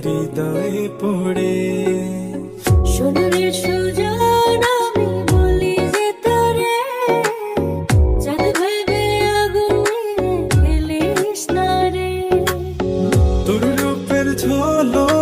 হৃদয়ে পড়ে। সোনারে সুজন আমি বলি যে তোরে, চাঁদ ভেবে আগুন নিয়ে খেলিস না রে। তোর রূপের ঝলক